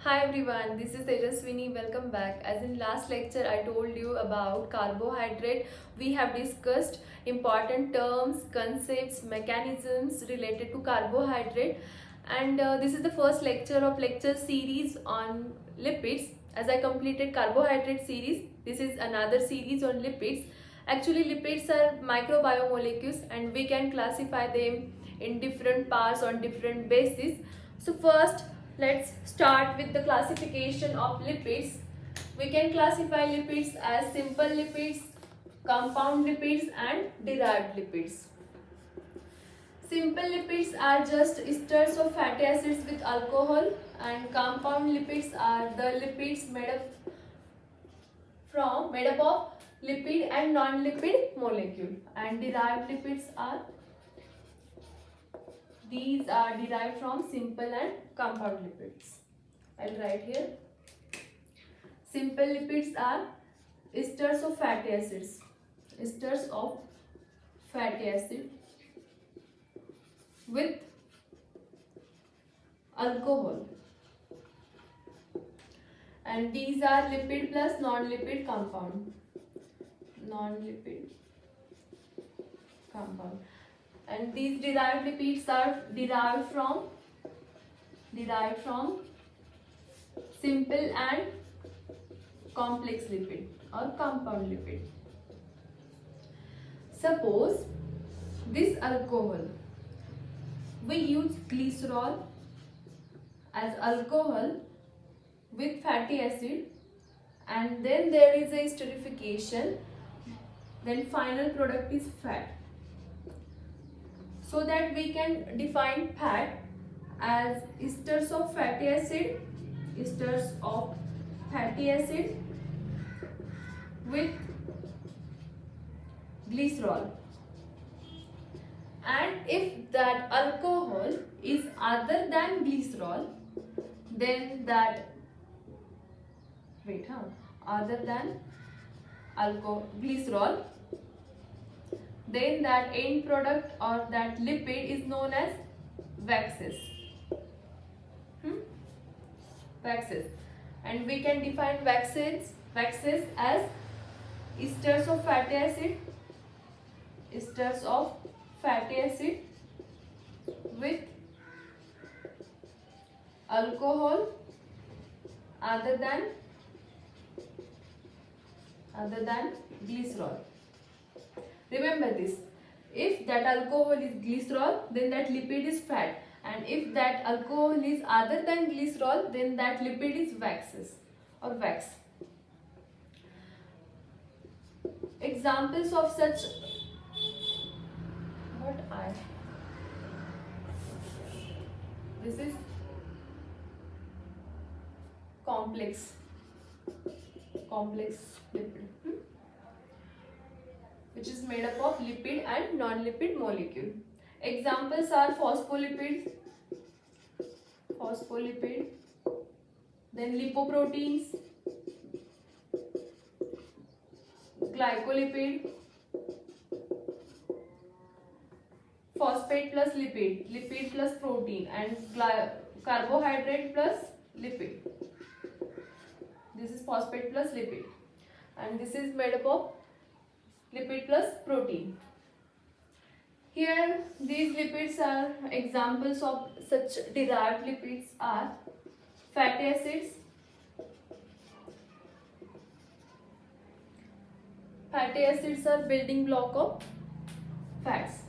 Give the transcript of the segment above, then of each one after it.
Hi everyone, this is Tejaswini. Welcome back. As in last lecture I told you about carbohydrate, we have discussed important terms, concepts, mechanisms related to carbohydrate, and this is the first lecture of lecture series on lipids. As I completed carbohydrate series, this is another series on lipids. Actually lipids are microbiomolecules and we can classify them in different parts on different bases. So first let's start with the classification of lipids. We can classify lipids as simple lipids, compound lipids and derived lipids. Simple lipids are just esters of fatty acids with alcohol, and compound lipids are the lipids made up of lipid and non-lipid molecule, and derived lipids are these are derived from simple and compound lipids. I'll write here. Simple lipids are esters of fatty acids. Esters of fatty acid with alcohol. And these are lipid plus non-lipid compound. Non-lipid compound. And these derived lipids are derived from simple and complex lipid or compound lipid. Suppose this alcohol, we use glycerol as alcohol with fatty acid, and then there is a esterification, then final product is fat. So that we can define fat as esters of fatty acid, esters of fatty acid with glycerol. And if that alcohol is other than glycerol, then that other than glycerol, then that end product or that lipid is known as waxes. Waxes. And we can define waxes as esters of fatty acid, with alcohol other than glycerol. Remember this, if that alcohol is glycerol, then that lipid is fat, and if that alcohol is other than glycerol, then that lipid is waxes or wax. Examples of such this is complex lipid, which is made up of lipid and non-lipid molecule. Examples are phospholipid, then lipoproteins, glycolipid, phosphate plus lipid plus protein, and carbohydrate plus lipid. This is phosphate plus lipid, and this is made up of lipid plus protein. Here these lipids are examples of such derived lipids are fatty acids. Fatty acids are building block of fats.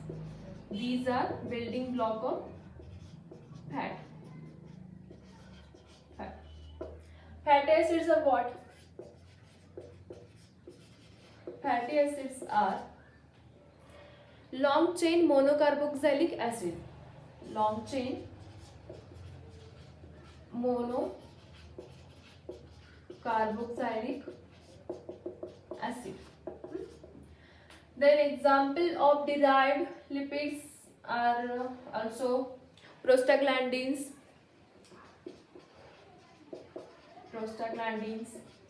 These are building block of fat. Fatty acids are what? Fatty acids are long chain monocarboxylic acid. Long chain monocarboxylic acid. Then example of derived lipids are also prostaglandins,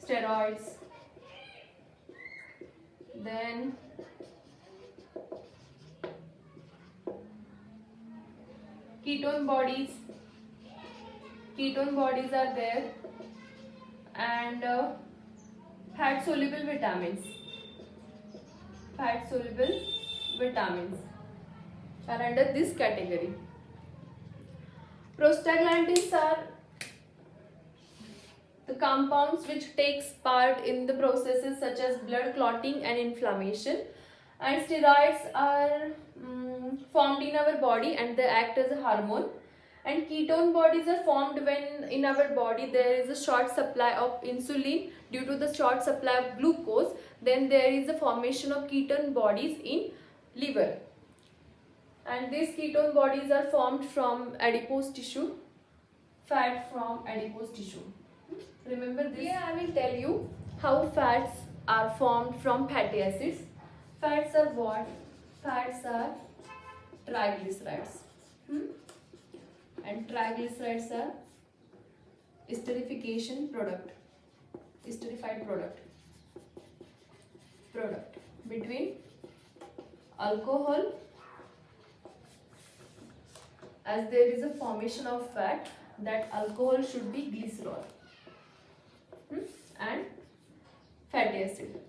steroids, then ketone bodies, ketone bodies are there, and fat soluble vitamins. Fat soluble vitamins are under this category. Prostaglandins are the compounds which takes part in the processes such as blood clotting and inflammation, and steroids are formed in our body and they act as a hormone. And ketone bodies are formed when in our body there is a short supply of insulin due to the short supply of glucose. Then there is a formation of ketone bodies in liver, and these ketone bodies are formed from adipose tissue, fat from adipose tissue. Remember this? Here I will tell you how fats are formed from fatty acids. Fats are what? Fats are triglycerides. And triglycerides are esterification product. Esterified product between alcohol, as there is a formation of fat, that alcohol should be glycerol, and fatty acid,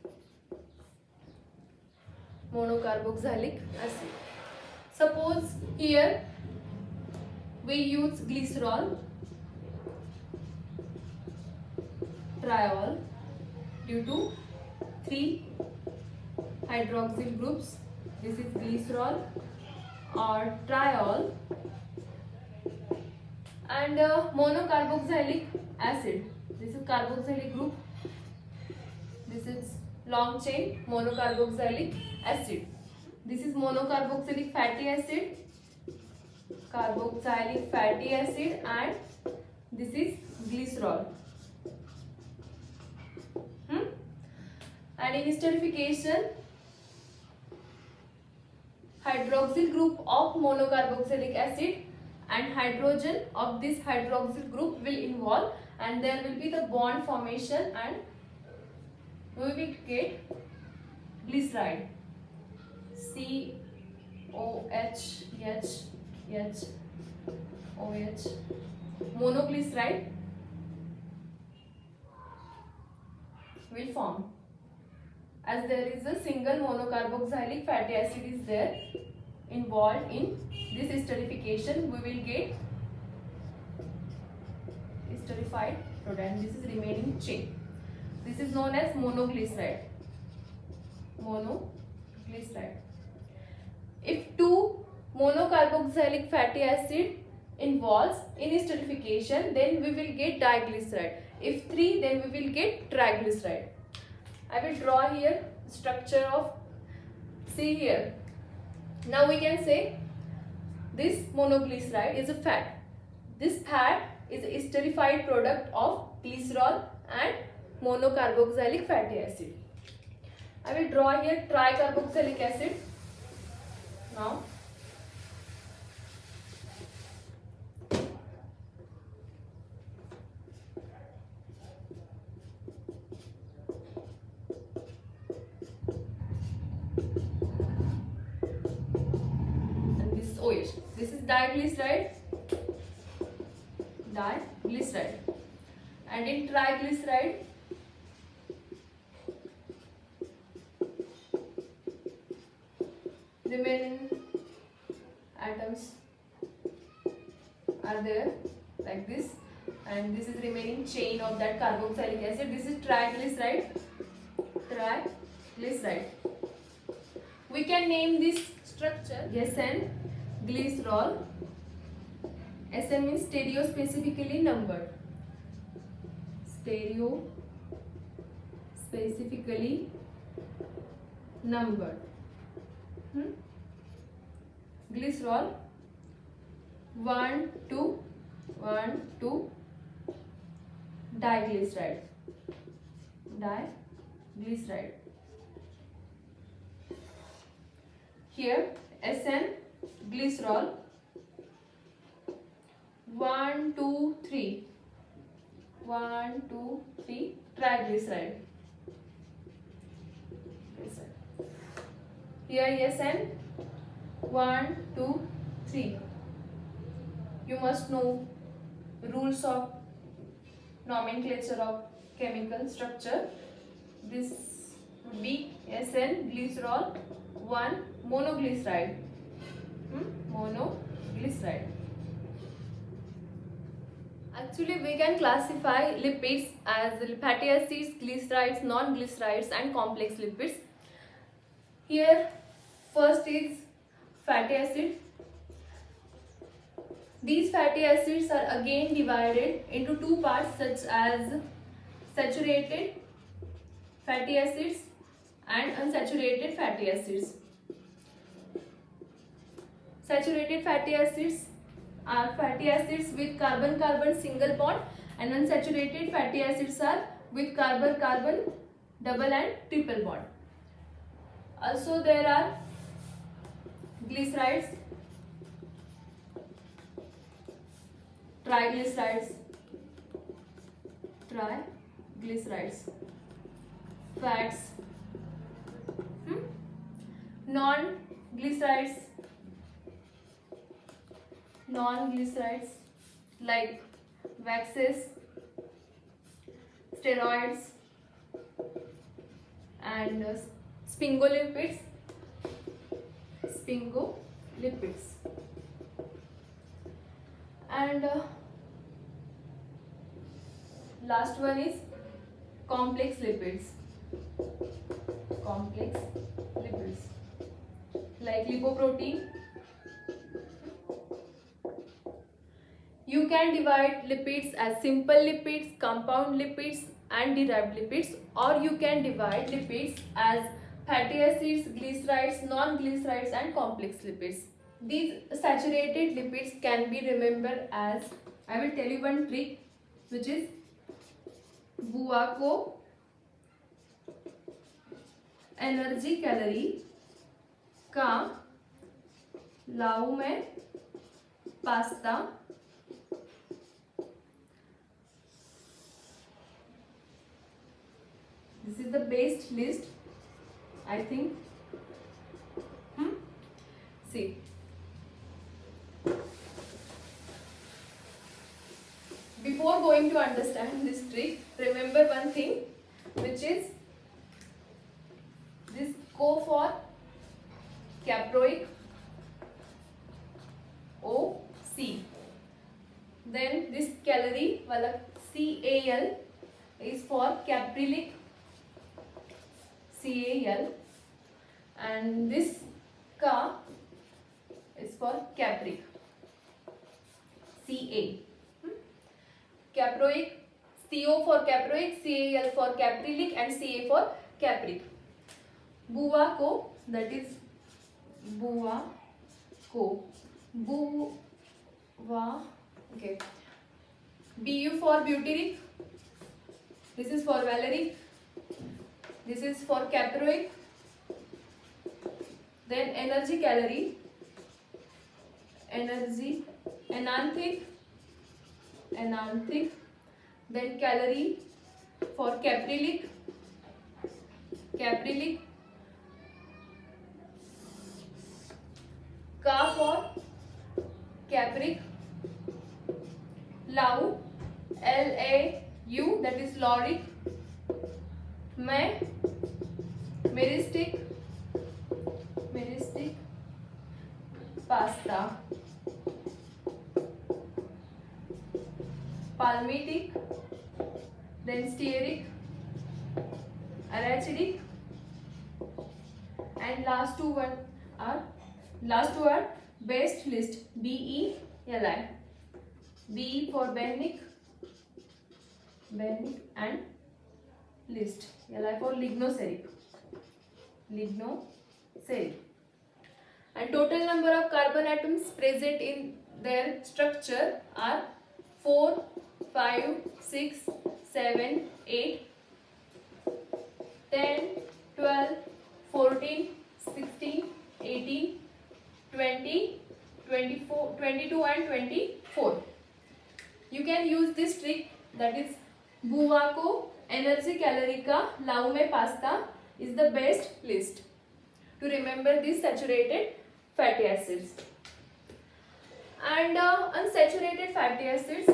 monocarboxylic acid. Suppose here we use glycerol, triol, due to 3 hydroxyl groups. This is glycerol or triol, and monocarboxylic acid. This is carboxylic group. This is long chain monocarboxylic acid. This is monocarboxylic fatty acid, carboxylic fatty acid, and this is glycerol. And in esterification, hydroxyl group of monocarboxylic acid and hydrogen of this hydroxyl group will involve, and there will be the bond formation, and we will get glyceride, COHHOH, monoglyceride will form. As there is a single monocarboxylic fatty acid is there involved in this esterification, we will get esterified product, and this is remaining chain. This is known as monoglyceride. Monoglyceride. If 2 monocarboxylic fatty acid involves in esterification, then we will get diglyceride. If 3, then we will get triglyceride. I will draw here structure of, see here. Now we can say this monoglyceride is a fat. This fat is a esterified product of glycerol and monocarboxylic fatty acid. I will draw here tricarboxylic acid. Now OH. This is diglyceride, and in triglyceride, remaining atoms are there like this, and this is remaining chain of that carboxylic acid. This is triglyceride. We can name this structure SN glycerol. SN means stereospecifically numbered. Stereospecifically numbered. Glycerol 1 2 diglyceride. Here SN glycerol 1 2 3 triglyceride. Here SN 1 2 3. You must know rules of nomenclature of chemical structure. This would be SN glycerol 1 monoglyceride. Monoglyceride. Actually, we can classify lipids as fatty acids, glycerides, non-glycerides and complex lipids. Here, first is fatty acid. These fatty acids are again divided into two parts such as saturated fatty acids and unsaturated fatty acids. Saturated fatty acids are fatty acids with carbon-carbon single bond, and unsaturated fatty acids are with carbon-carbon double and triple bond. Also there are glycerides, triglycerides, fats, non-glycerides like waxes, steroids and sphingolipids. And last one is complex lipids like lipoprotein. You can divide lipids as simple lipids, compound lipids and derived lipids, or you can divide lipids as fatty acids, glycerides, non-glycerides and complex lipids. These saturated lipids can be remembered as, I will tell you one trick, which is बुआको energy calorie का लाऊ में pasta this is the best list, I think. See, before going to understand this trick, remember one thing, which is this Co for caproic OC. Then this calorie wala CAL is for caprylic CAL, and this Ka is for capric CA. Caproic, CO for caproic, CAL for caprylic and CA for capric. Buvaco, that is Buvaco. Okay. BU for butyric. This is for valeric. This is for caproic. Then energy calorie. Energy enanthic. Then calorie for caprylic. Ka for capric. Lau, LAU, that is lauric. Meristic pasta. Palmitic, then stearic, arachidic, and last two are best list, BELI. BE for Bennic and list, LI for lignoceric. And total number of carbon atoms present in their structure are 4, 5, 6, 7, 8, 10, 12, 14, 16, 18, 20, 24, 22 and 24. You can use this trick, that is Buvaco energy calorie ka लाऊ में pasta is the best list to remember these saturated fatty acids. And unsaturated fatty acids,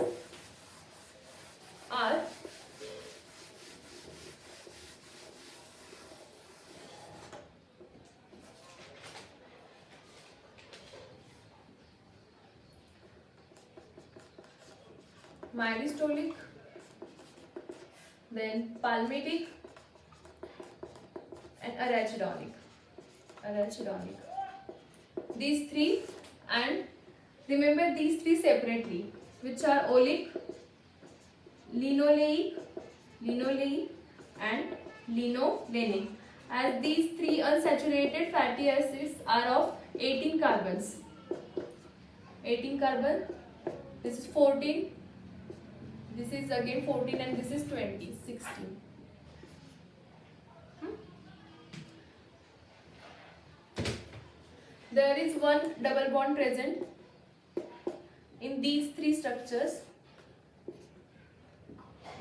myristoylic, then palmitic and arachidonic. These three, and remember these three separately, which are oleic, linoleic, and linolenic. As these three unsaturated fatty acids are of 18 carbons. 18 carbon. This is 14. This is again 14 and this is 20, 16. There is one double bond present in these three structures.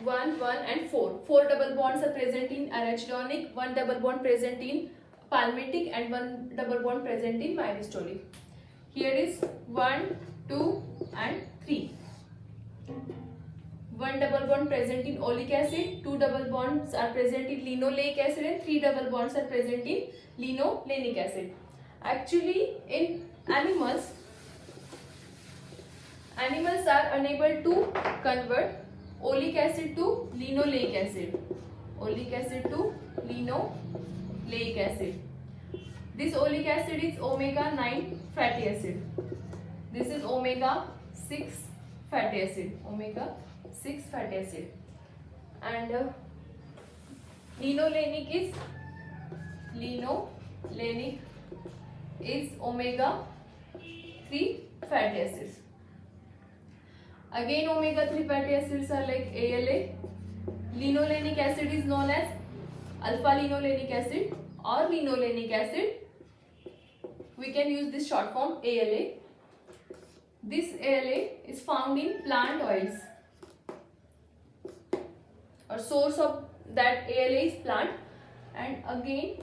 1, 1 and 4. 4 double bonds are present in arachidonic, 1 double bond present in palmitic and 1 double bond present in myristoylic. Here is 1, 2 and 3. 1 double bond present in oleic acid, 2 double bonds are present in linoleic acid and 3 double bonds are present in linolenic acid. Actually, in animals are unable to convert oleic acid to linoleic acid. Oleic acid to linoleic acid. This oleic acid is omega 9 fatty acid. This is omega 6 fatty acid. Omega 6 fatty acid. And linolenic is omega 3 fatty acids. Again, omega 3 fatty acids are like ALA. Linolenic acid is known as alpha linolenic acid or linolenic acid. We can use this short form ALA. This ALA is found in plant oils. Or source of that ALA is plant. And again,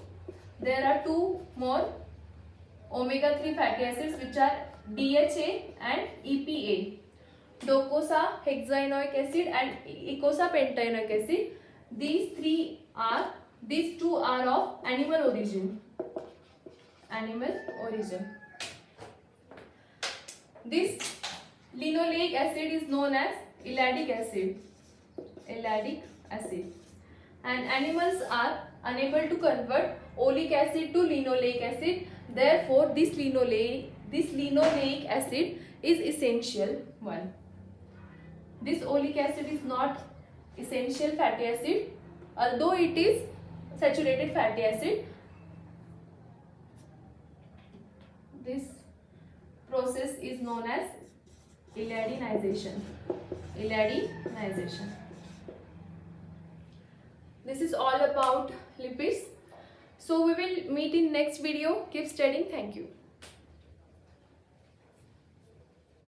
there are two more omega 3 fatty acids which are DHA and EPA. Docosahexaenoic acid and eicosapentaenoic acid. These two are of animal origin. This linoleic acid is known as elladic acid. And animals are unable to convert oleic acid to linoleic acid. Therefore, this linoleic acid is essential one. This oleic acid is not essential fatty acid, although it is saturated fatty acid. This process is known as alladinization. This is all about lipids. So we will meet in next video. Keep studying. Thank you.